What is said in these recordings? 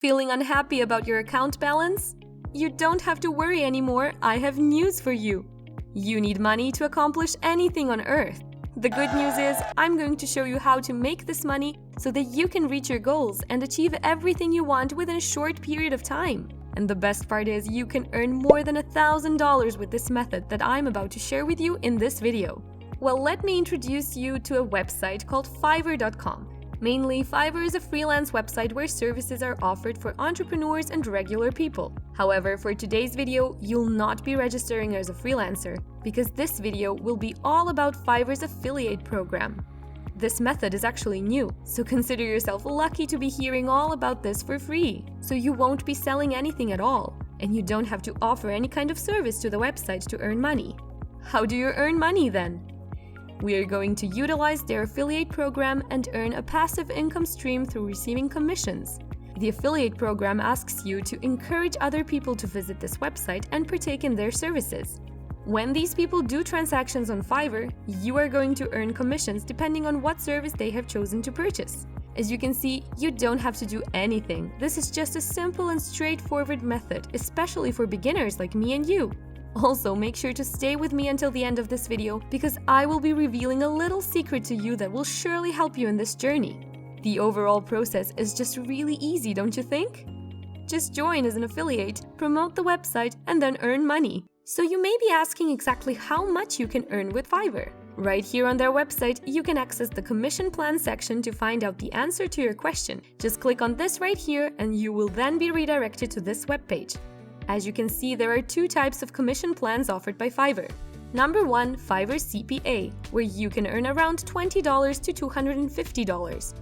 Feeling unhappy about your account balance? You don't have to worry anymore, I have news for you. You need money to accomplish anything on Earth. The good news is, I'm going to show you how to make this money so that you can reach your goals and achieve everything you want within a short period of time. And the best part is, you can earn more than $1,000 with this method that I'm about to share with you in this video. Well, let me introduce you to a website called Fiverr.com. Mainly, Fiverr is a freelance website where services are offered for entrepreneurs and regular people. However, for today's video, you'll not be registering as a freelancer, because this video will be all about Fiverr's affiliate program. This method is actually new, so consider yourself lucky to be hearing all about this for free. So you won't be selling anything at all, and you don't have to offer any kind of service to the website to earn money. How do you earn money then? We are going to utilize their affiliate program and earn a passive income stream through receiving commissions. The affiliate program asks you to encourage other people to visit this website and partake in their services. When these people do transactions on Fiverr, you are going to earn commissions depending on what service they have chosen to purchase. As you can see, you don't have to do anything. This is just a simple and straightforward method, especially for beginners like me and you. Also, make sure to stay with me until the end of this video, because I will be revealing a little secret to you that will surely help you in this journey. The overall process is just really easy, don't you think? Just join as an affiliate, promote the website, and then earn money. So you may be asking exactly how much you can earn with Fiverr. Right here on their website, you can access the commission plan section to find out the answer to your question. Just click on this right here and you will then be redirected to this webpage. As you can see, there are two types of commission plans offered by Fiverr. Number 1, Fiverr CPA, where you can earn around $20 to $250.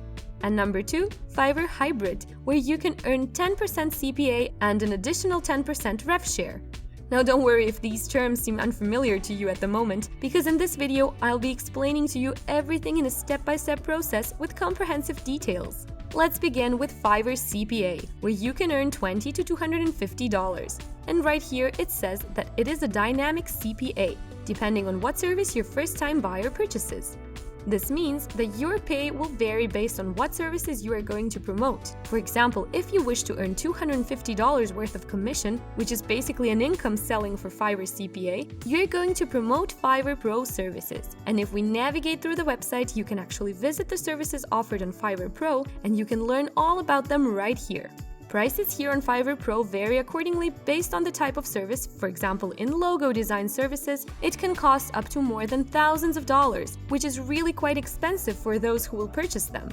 And number 2, Fiverr Hybrid, where you can earn 10% CPA and an additional 10% rev share. Now don't worry if these terms seem unfamiliar to you at the moment, because in this video I'll be explaining to you everything in a step-by-step process with comprehensive details. Let's begin with Fiverr CPA, where you can earn $20 to $250. And right here it says that it is a dynamic CPA, depending on what service your first-time buyer purchases. This means that your pay will vary based on what services you are going to promote. For example, if you wish to earn $250 worth of commission, which is basically an income selling for Fiverr CPA, you're going to promote Fiverr Pro services. And if we navigate through the website, you can actually visit the services offered on Fiverr Pro, and you can learn all about them right here. Prices here on Fiverr Pro vary accordingly based on the type of service. For example, in logo design services, it can cost up to more than thousands of dollars, which is really quite expensive for those who will purchase them.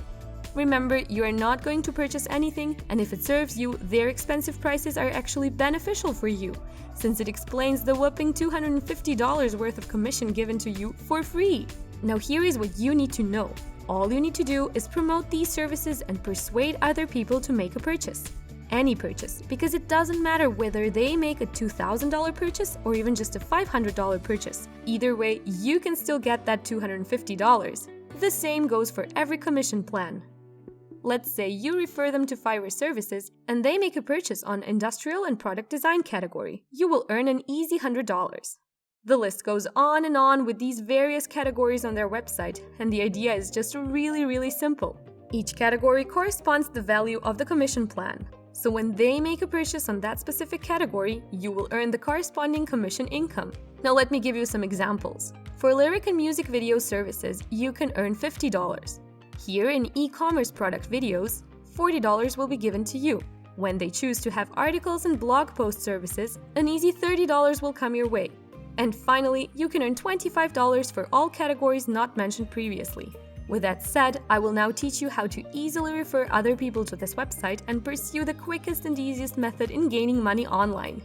Remember, you are not going to purchase anything, and if it serves you, their expensive prices are actually beneficial for you, since it explains the whopping $250 worth of commission given to you for free. Now here is what you need to know. All you need to do is promote these services and persuade other people to make a purchase. Any purchase, because it doesn't matter whether they make a $2,000 purchase or even just a $500 purchase. Either way, you can still get that $250. The same goes for every commission plan. Let's say you refer them to Fiverr services and they make a purchase on industrial and product design category. You will earn an easy $100. The list goes on and on with these various categories on their website, and the idea is just really simple. Each category corresponds to the value of the commission plan. So when they make a purchase on that specific category, you will earn the corresponding commission income. Now let me give you some examples. For lyric and music video services, you can earn $50. Here in e-commerce product videos, $40 will be given to you. When they choose to have articles and blog post services, an easy $30 will come your way. And finally, you can earn $25 for all categories not mentioned previously. With that said, I will now teach you how to easily refer other people to this website and pursue the quickest and easiest method in gaining money online.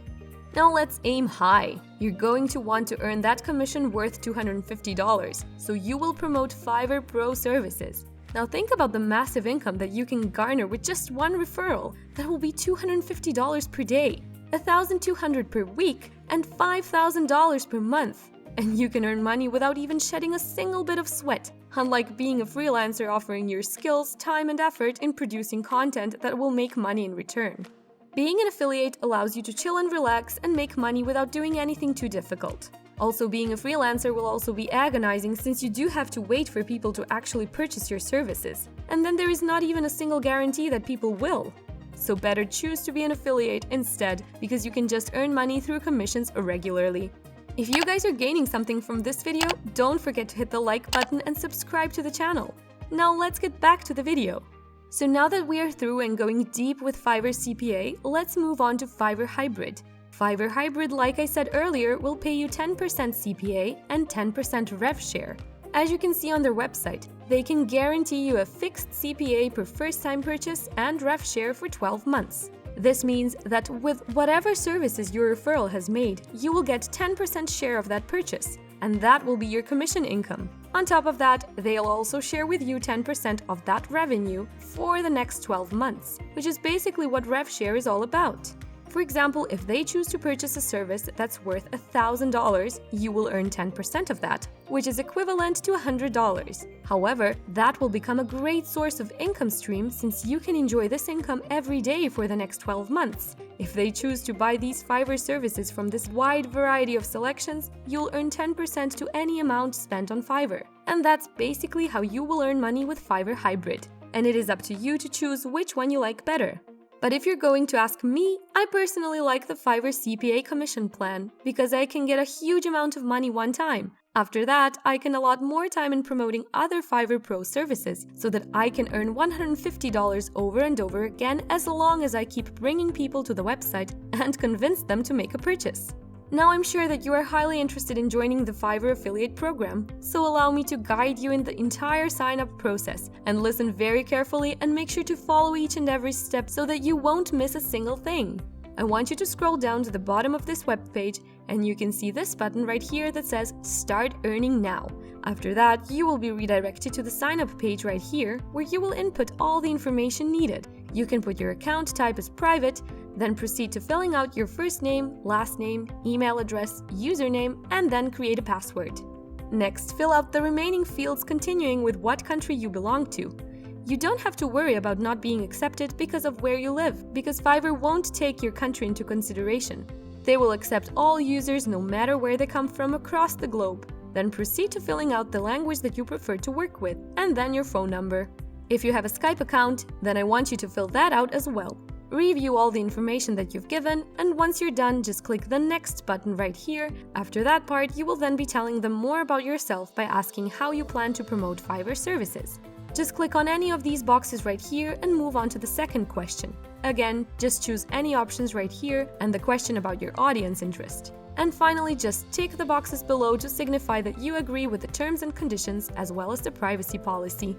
Now let's aim high. You're going to want to earn that commission worth $250, so you will promote Fiverr Pro services. Now think about the massive income that you can garner with just one referral. That will be $250 per day, $1,200 per week, and $5,000 per month. And you can earn money without even shedding a single bit of sweat, unlike being a freelancer offering your skills, time, and effort in producing content that will make money in return. Being an affiliate allows you to chill and relax and make money without doing anything too difficult. Also, being a freelancer will also be agonizing, since you do have to wait for people to actually purchase your services. And then there is not even a single guarantee that people will. so better choose to be an affiliate instead, because you can just earn money through commissions regularly. If you guys are gaining something from this video, don't forget to hit the like button and subscribe to the channel. Now let's get back to the video. So now that we are through and going deep with Fiverr CPA, let's move on to Fiverr Hybrid. Fiverr Hybrid, like I said earlier, will pay you 10% CPA and 10% rev share. As you can see on their website, they can guarantee you a fixed CPA per first-time purchase and rev share for 12 months. This means that with whatever services your referral has made, you will get 10% share of that purchase, and that will be your commission income. On top of that, they'll also share with you 10% of that revenue for the next 12 months, which is basically what rev share is all about. For example, if they choose to purchase a service that's worth $1,000, you will earn 10% of that, which is equivalent to $100. However, that will become a great source of income stream since you can enjoy this income every day for the next 12 months. If they choose to buy these Fiverr services from this wide variety of selections, you'll earn 10% to any amount spent on Fiverr. And that's basically how you will earn money with Fiverr Hybrid. And it is up to you to choose which one you like better. But if you're going to ask me, I personally like the Fiverr CPA commission plan because I can get a huge amount of money one time. After that, I can allot more time in promoting other Fiverr Pro services so that I can earn $150 over and over again as long as I keep bringing people to the website and convince them to make a purchase. Now I'm sure that you are highly interested in joining the Fiverr affiliate program, so allow me to guide you in the entire sign-up process and listen very carefully and make sure to follow each and every step so that you won't miss a single thing. I want you to scroll down to the bottom of this webpage and you can see this button right here that says Start Earning Now. After that, you will be redirected to the sign-up page right here where you will input all the information needed. You can put your account type as private, then proceed to filling out your first name, last name, email address, username, and then create a password. Next, fill out the remaining fields continuing with what country you belong to. You don't have to worry about not being accepted because of where you live, because Fiverr won't take your country into consideration. They will accept all users no matter where they come from across the globe. Then proceed to filling out the language that you prefer to work with, and then your phone number. If you have a Skype account, then I want you to fill that out as well. Review all the information that you've given, and once you're done, just click the Next button right here. After that part, you will then be telling them more about yourself by asking how you plan to promote Fiverr services. Just click on any of these boxes right here and move on to the second question. Again, just choose any options right here and the question about your audience interest. And finally, just tick the boxes below to signify that you agree with the terms and conditions as well as the privacy policy.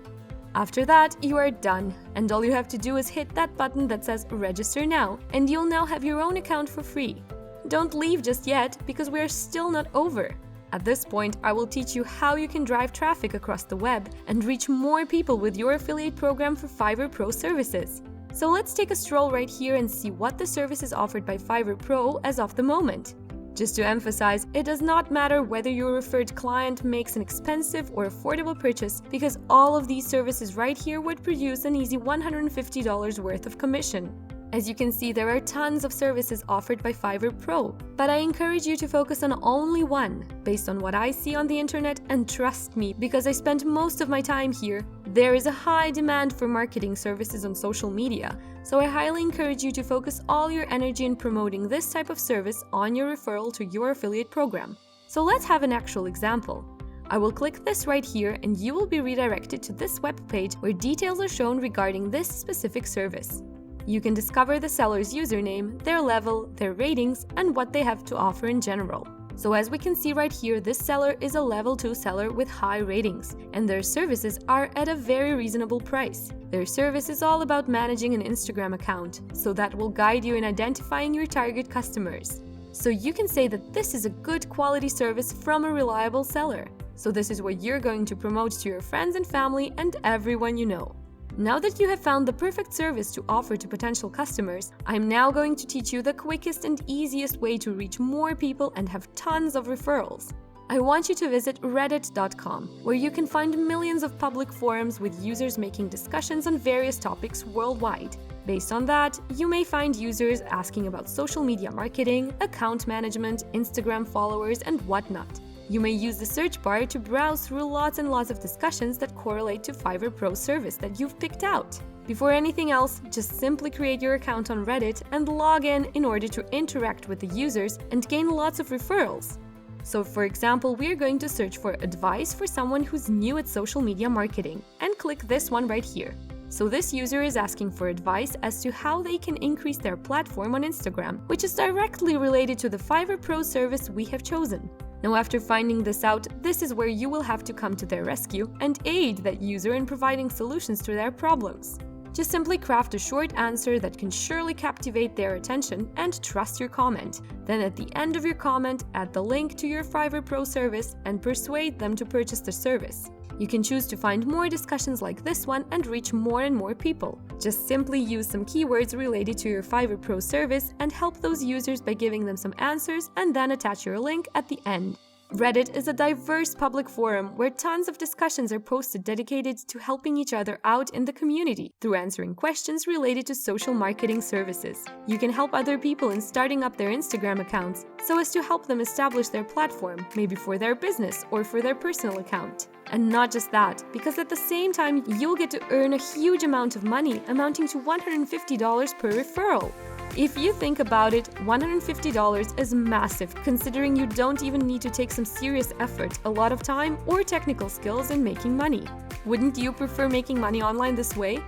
After that, you are done, and all you have to do is hit that button that says Register Now, and you'll now have your own account for free. Don't leave just yet, because we are still not over. At this point, I will teach you how you can drive traffic across the web and reach more people with your affiliate program for Fiverr Pro services. So let's take a stroll right here and see what the services offered by Fiverr Pro as of the moment. Just to emphasize, it does not matter whether your referred client makes an expensive or affordable purchase, because all of these services right here would produce an easy $150 worth of commission. As you can see, there are tons of services offered by Fiverr Pro, but I encourage you to focus on only one, based on what I see on the internet, and trust me, because I spent most of my time here, there is a high demand for marketing services on social media, so I highly encourage you to focus all your energy in promoting this type of service on your referral to your affiliate program. So let's have an actual example. I will click this right here and you will be redirected to this web page where details are shown regarding this specific service. You can discover the seller's username, their level, their ratings, and what they have to offer in general. So as we can see right here, this seller is a level 2 seller with high ratings, and their services are at a very reasonable price. Their service is all about managing an Instagram account, so that will guide you in identifying your target customers. So you can say that this is a good quality service from a reliable seller. So this is what you're going to promote to your friends and family and everyone you know. Now that you have found the perfect service to offer to potential customers, I'm now going to teach you the quickest and easiest way to reach more people and have tons of referrals. I want you to visit reddit.com, where you can find millions of public forums with users making discussions on various topics worldwide. Based on that, you may find users asking about social media marketing, account management, Instagram followers, and whatnot. You may use the search bar to browse through lots and lots of discussions that correlate to Fiverr Pro service that you've picked out. Before anything else, just simply create your account on Reddit and log in order to interact with the users and gain lots of referrals. So for example, we're going to search for advice for someone who's new at social media marketing and click this one right here. So this user is asking for advice as to how they can increase their platform on Instagram, which is directly related to the Fiverr Pro service we have chosen. Now, after finding this out, this is where you will have to come to their rescue and aid that user in providing solutions to their problems. Just simply craft a short answer that can surely captivate their attention and trust your comment. Then at the end of your comment, add the link to your Fiverr Pro service and persuade them to purchase the service. You can choose to find more discussions like this one and reach more and more people. Just simply use some keywords related to your Fiverr Pro service and help those users by giving them some answers and then attach your link at the end. Reddit is a diverse public forum where tons of discussions are posted dedicated to helping each other out in the community through answering questions related to social marketing services. You can help other people in starting up their Instagram accounts so as to help them establish their platform, maybe for their business or for their personal account. And not just that, because at the same time, you'll get to earn a huge amount of money amounting to $150 per referral. If you think about it, $150 is massive, considering you don't even need to take some serious effort, a lot of time, or technical skills in making money. Wouldn't you prefer making money online this way?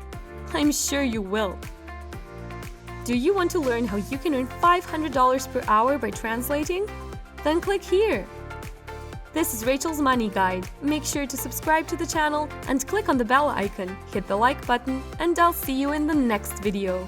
I'm sure you will. Do you want to learn how you can earn $500 per hour by translating? Then click here. This is Rachel's Money Guide. Make sure to subscribe to the channel and click on the bell icon, hit the like button, and I'll see you in the next video.